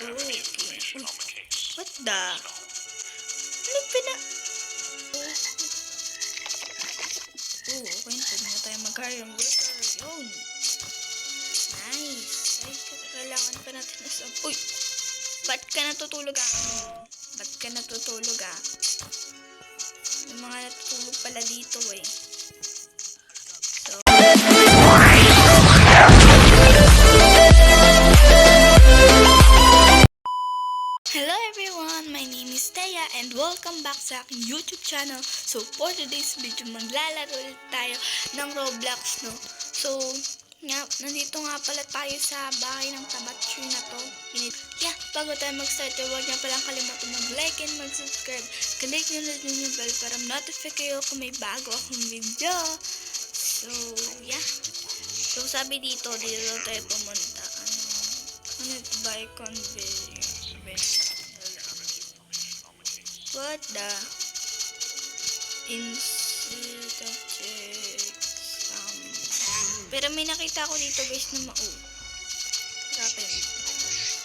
Okay. What the? Ano pina... Okay. Pwede na tayo mag-hire ng worker. Yun. Nice. Ay, kailangan pa natin na sa... Uy! Ba't ka natutulog Ba't ka natutulog May mga natutulog pala dito So... Hello everyone! My name is Thea and welcome back sa aking YouTube channel. So for today's video, maglalaro ulit tayo ng Roblox, no? So, nandito nga pala tayo sa bahay ng tabatsu na to. Bago tayo mag-start, huwag niyo palang kalimutan mag-like and mag-subscribe. Click nyo na din yung bell para notify kayo kung may bago akong video. So, So, sabi dito tayo pumunta. Ano ba yung conveyor? What the? Instead of check Pero may nakita ko dito guys na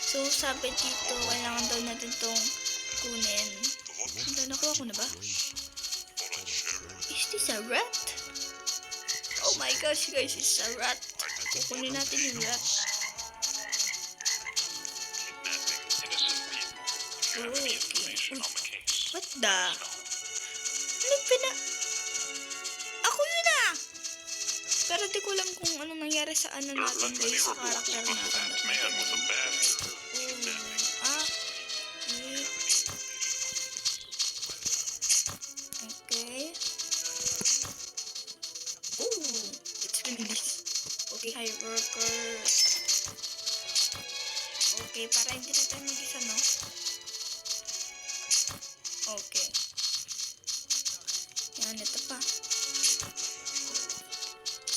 So sabi dito, kailangan daw natin tong kunin. Nakuha ko na ba? Is this a rat? Oh my gosh guys, it's a rat. Kukunin natin yung rat. Okay. What the? Ano pina... Ako yun Pero di ko alam kung ano nangyari sa natin guys, sa karakter natin. Okay. It's released. Okay, hi worker. Okay, para hindi na tayo mag-isa, no? Okay. Yan, ito pa.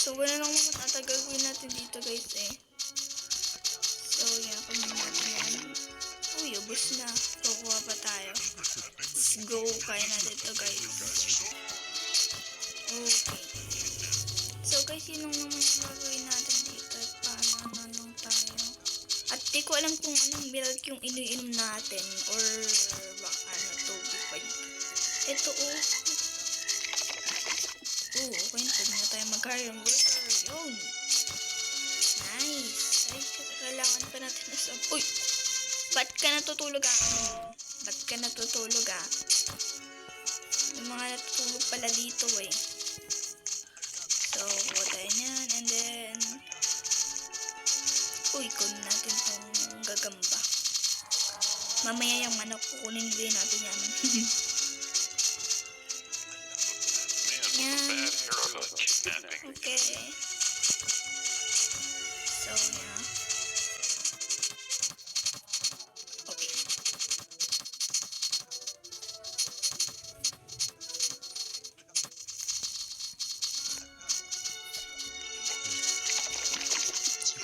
So, wala lang mga tatagagawin natin dito, guys, So, kunin natin yan. Uy, ubos na. Kukuha pa tayo. Let's go. Kaya natin ito, guys. Okay. So, guys, yun naman yung gagawin natin dito. Paano lang tayo. At di ko alam kung anong milk yung iniinom natin. Or, baka tubig pa yun. Ito, okay na. Pwede na tayo mag-hire ng worker. Yun. Nice. Ay, kailangan pa natin na sa... Uy! Ba't ka natutulog Ba't ka natutulog May mga natutulog pala dito So, kuha tayo yan. And then... Uy, kunin natin tong gagamba. Mamaya yung manok, kukunin din natin yan. Yan. Okay. So, Okay.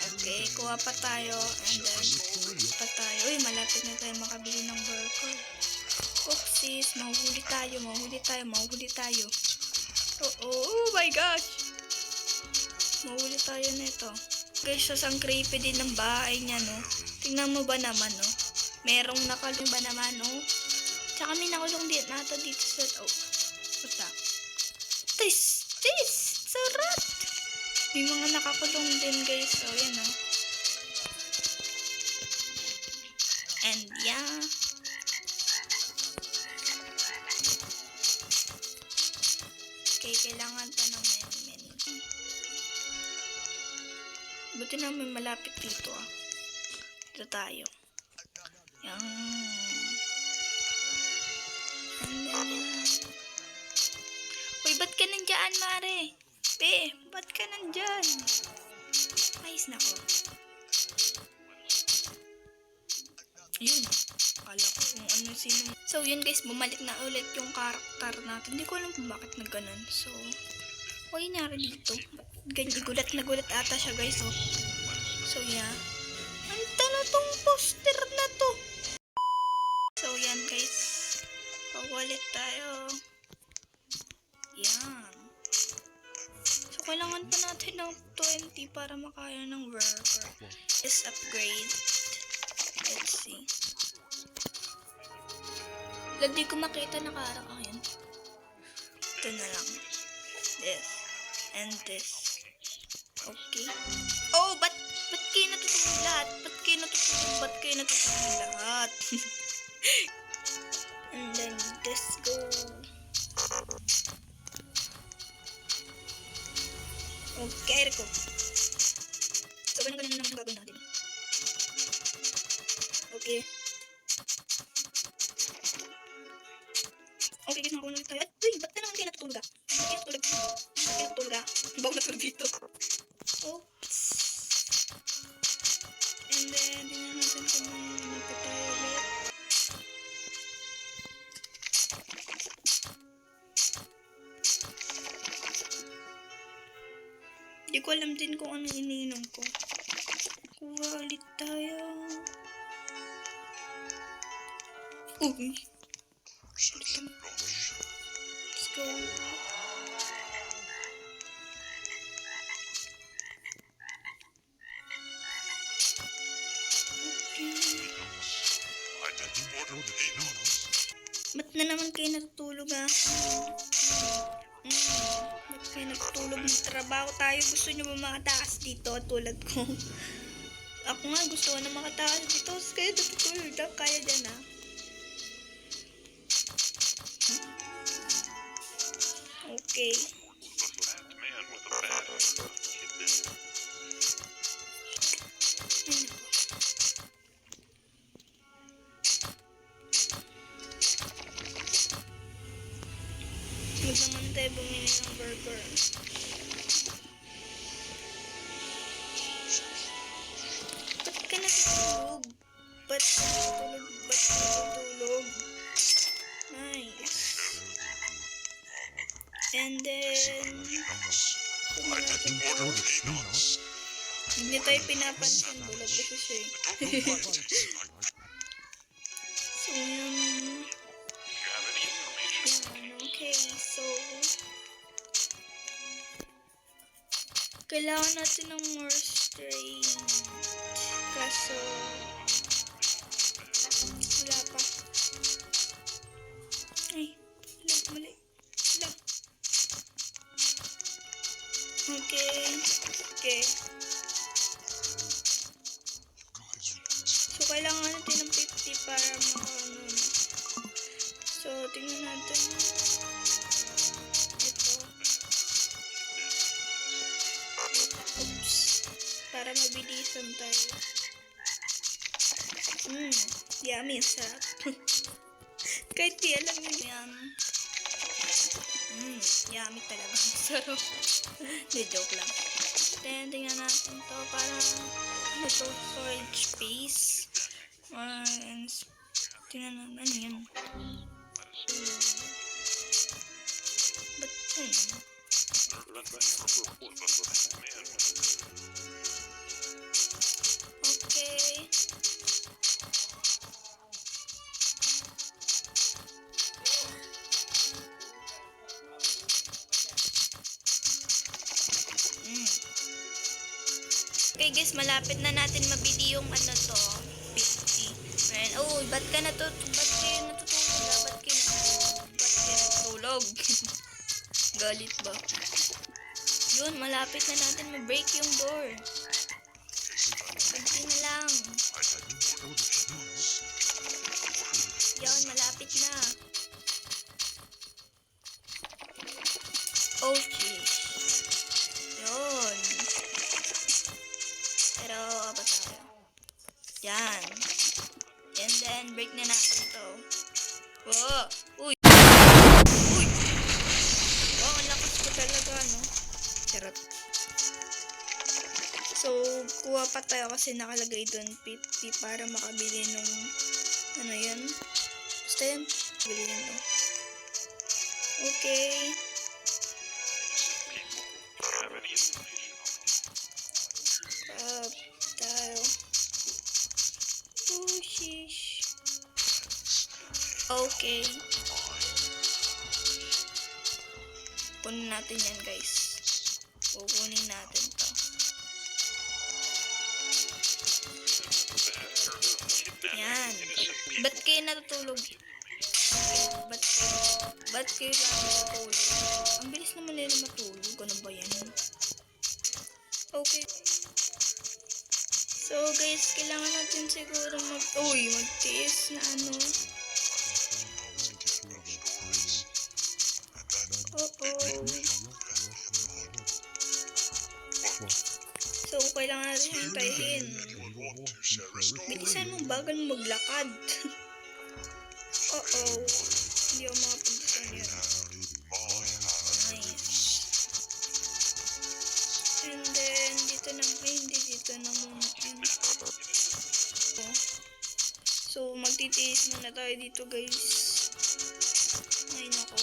Okay, kuha pa tayo. And then, Uy, malapit na tayo makabili ng burger. Oh, sis, mahuhuli tayo. Oh my gosh! Mahuli tayo nito. Guys, ang creepy din ng bahay niya, no? Tingnan mo ba naman, no? Merong nakulong ba naman, no? Tsaka may nakulong din nato dito sa... Basta. Tis! Sarat! May mga nakakulong din, guys. So, yan, no? And, Okay, kailangan pa ng many. Buti na may malapit dito, Dito tayo. Yan. And then, Uy, ba't ka nandyan, Mare? Ba't ka nandyan? Ayos na ko. Yun. Akala ko kung sino. So, yun guys, bumalik na ulit yung karakter natin. Hindi ko alam kung bakit na ganun. So, ano nangyari dito? Ganyan, gulat ata siya guys, So, Ang tong poster na to. So, yan guys. Pawalit tayo. Yan. So, kailangan pa natin ng 20 para makaya ng worker. Is upgrade. Let's see. Hindi ko makita nakaharang ako yun. Ito na lang. This. And this. Okay. Oh, ba't kayo natutulog lahat? Ba't kayo natutulog lahat? And then, let's go. Okay, Rico. So, ganun naman ang gagawin natin. Okay. Okay, guys, nakakuha ulit tayo. Ay, uy, ba't na naman kayo natutulog ah? Ba't kayo natutulog ah? Bago natulog dito. Oops. And then, tingnan natin kung may tayo ulit. Hindi ko alam din kung ano iniinom ko. Kuha ulit tayo. Uy. Let's go. Ba't na naman kayo natutulog ah? Ba't kayo natutulog? Magtrabaho tayo. Gusto nyo ba makatakas dito tulad ko? Ako nga gusto ko na makatakas dito. Kaya natutulog na. Kaya dyan ah. Okay. Huwag naman tayo bumili ng burger. Ba't ka natutulog? Ba't ka natutulog? Nice. And then, hindi tayo pinapansin. Bulag kasi siya eh. So, yun. Okay, so kailangan natin ng more strength. Kaso wala pa. Ay, wala, mali. Wala. Okay. So, kailangan natin ng 50 para makaano. So, tingnan natin. Oops. Para mabilisan tayo. Yummy. Sarap. Kahit di alam yun yan. Yummy talaga. Sarap. Hindi, joke lang. Then, tingnan natin to para ano to, storage space. Tingnan natin. Ano yan? Okay. Okay guys, malapit na natin mabili yung ano to, 50. And, oh, ba't kayo natutulog? Galit ba? Yun, malapit na natin ma-break yung door. Kunti na lang. Yan, malapit na. Oh, jeez. Yun. Pero, apa tayo? Yan. And then, break na natin to. Whoa! Uy! Wow, ang lakas ko talaga, no? Charot. So, kuha pa tayo kasi nakalagay doon 50 para makabili nung ano yan. Basta yan. Bilhin to. Okay. Tayo. Oh, sheesh. Okay. Kunin natin yan, guys. Kukunin natin to. Yan. Ba't kayo natutulog? Ba't kailangan matulog? Ang bilis naman nila matulog. Ano ba yan? Okay. So guys, kailangan natin siguro magtiis na ano. So, kailangan natin hintayin. Bilisan mo, bagal mo maglakad. Hindi ako makapunta yun. Nice. And then, dito na muna. So, magtitiis muna tayo dito, guys. Ay, nako.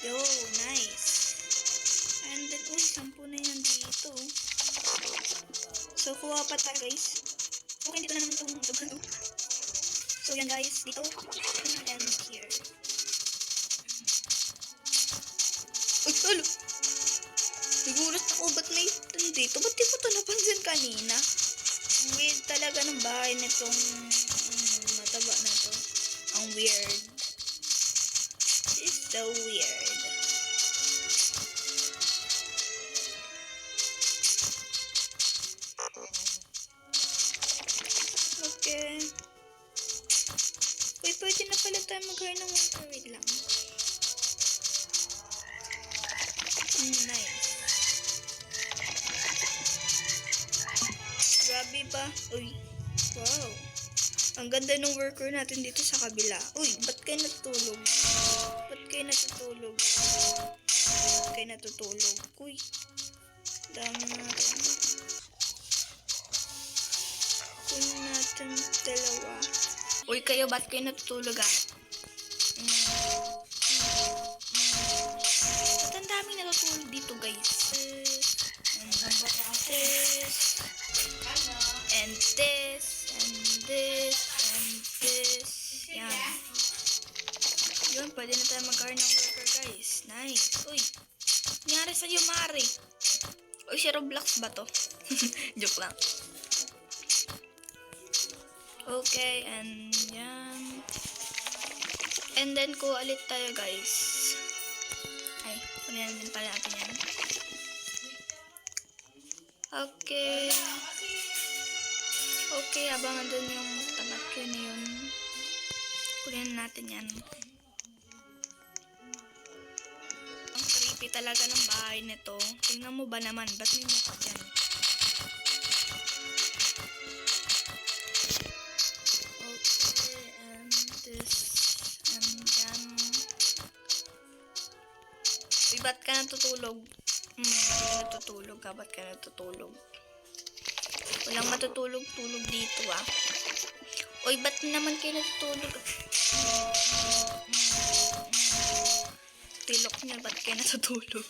Yo, nice. And then, 10 na yan dito. So, kuha pa tayo, guys. Okay, dito na naman itong So, yan, guys. Dito. And here. Uy, halo. Nagulat ako, ba't may dito? Ba't di ko ito napansin kanina? Ang weird talaga ng bahay nitong mataba na to. Ang weird. It's so weird. Okay. Uy, pwede na pala tayo mag-hire ng water. Wait lang. Nice. Grabe ba? Uy. Wow. Ang ganda ng worker natin dito sa kabila. Uy, ba't kayo natutulog? Uy. Dami natin. Kunin natin dalawa. Uy, kayo, ba't kayo natutulog ah? Ba't ang daming natutulog dito, guys? And this. And this. Yan. Yun, pwede na tayo mag-hire ng worker, guys. Nice. Uy, nangyari sa'yo, Mari. Uy, si Roblox ba to? Joke lang. Okay, and yan. And then, kuha ulit tayo, guys. Ay, kunin din pala natin yan. Okay. Okay, abangan dun yung tabat ko na yun. Kunin natin yan. Ang creepy talaga ng bahay nito. Tingnan mo ba naman? Ba't may mukha dyan? Okay, and this, and yan. Uy, ba't ka natutulog? Ba't ka natutulog? Walang matutulog-tulog dito ah. Uy, ba't naman kayo natutulog? Tilok niya, ba't kayo natutulog?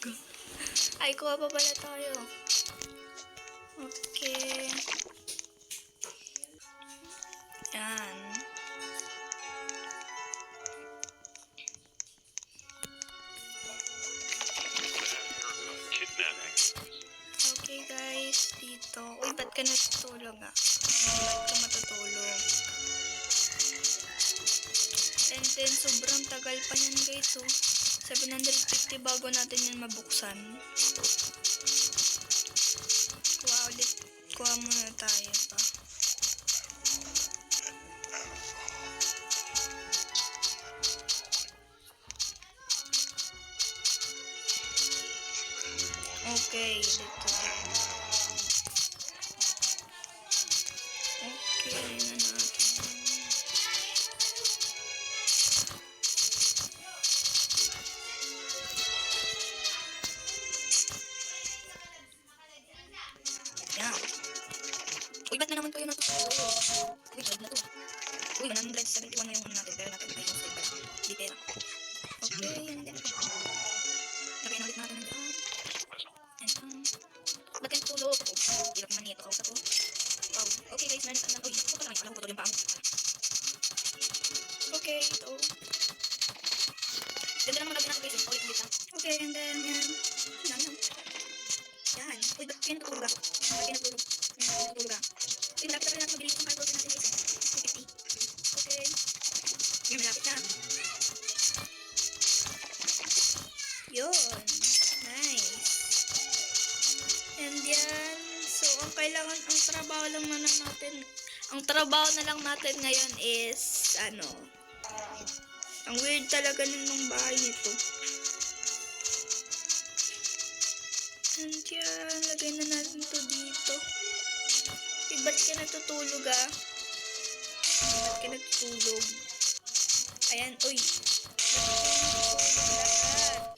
Ay, kuha pa pala tayo. Okay. Yan. Okay guys, dito. Uy, ba't ka natutulog ah? Ba't ka matutulog? And then, sobrang tagal pa yan guys. So, 750 bago natin yan mabuksan. Kuha muna tayo pa. Okay, dito. Okay, na natin. Yan. Uy, ba't na naman kayo natutulog? Uy, job na to. Uy, 171 na yung natin. Pero natin na yung save. Di pera. Okay, yan din. Lagay na ulit natin nandiyan. Ba't kayo natulog? Hirap man nito. Kausap ko. putol yung paa mo. Okay, ito. Ganda naman lagi ng face, ulit-ulit lang. Okay, and then, yan. Yan, yan. Yan. Uy, ba't kayo natutulog ka? Ba't kayo natutulog? Yan, natutulog ka. Uy, malapit na rin natin mabilis yung cardboard natin guys. 250. Okay. Yan, malapit na. Yun. Nice. And yan. So, ang kailangan, ang trabaho na lang natin ngayon is, ang weird talaga nung bahay nito. And yan, lagay na natin ito dito. Eh, ba't ka natutulog ah? Ba't ka natutulog? Ayan, uy. Ba't ka natutulog lahat?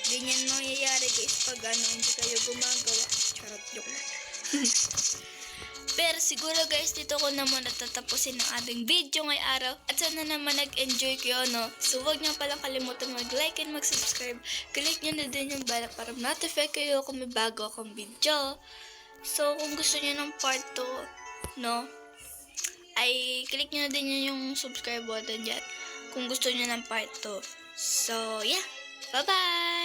Ganyan mangyayari guys pag hindi kayo gumagawa. Charot, joke lang. Pero siguro guys, dito ko naman natatapusin ang ating video ngayong araw. At sana naman nag-enjoy kayo, no? So huwag niyo palang kalimutan mag-like and mag-subscribe. Click niyo na din yung bell para notify kayo kung may bago akong video. So kung gusto niyo ng part 2, no? Ay click niyo na din yung subscribe button dyan. Kung gusto niyo ng part 2. So yeah, bye-bye!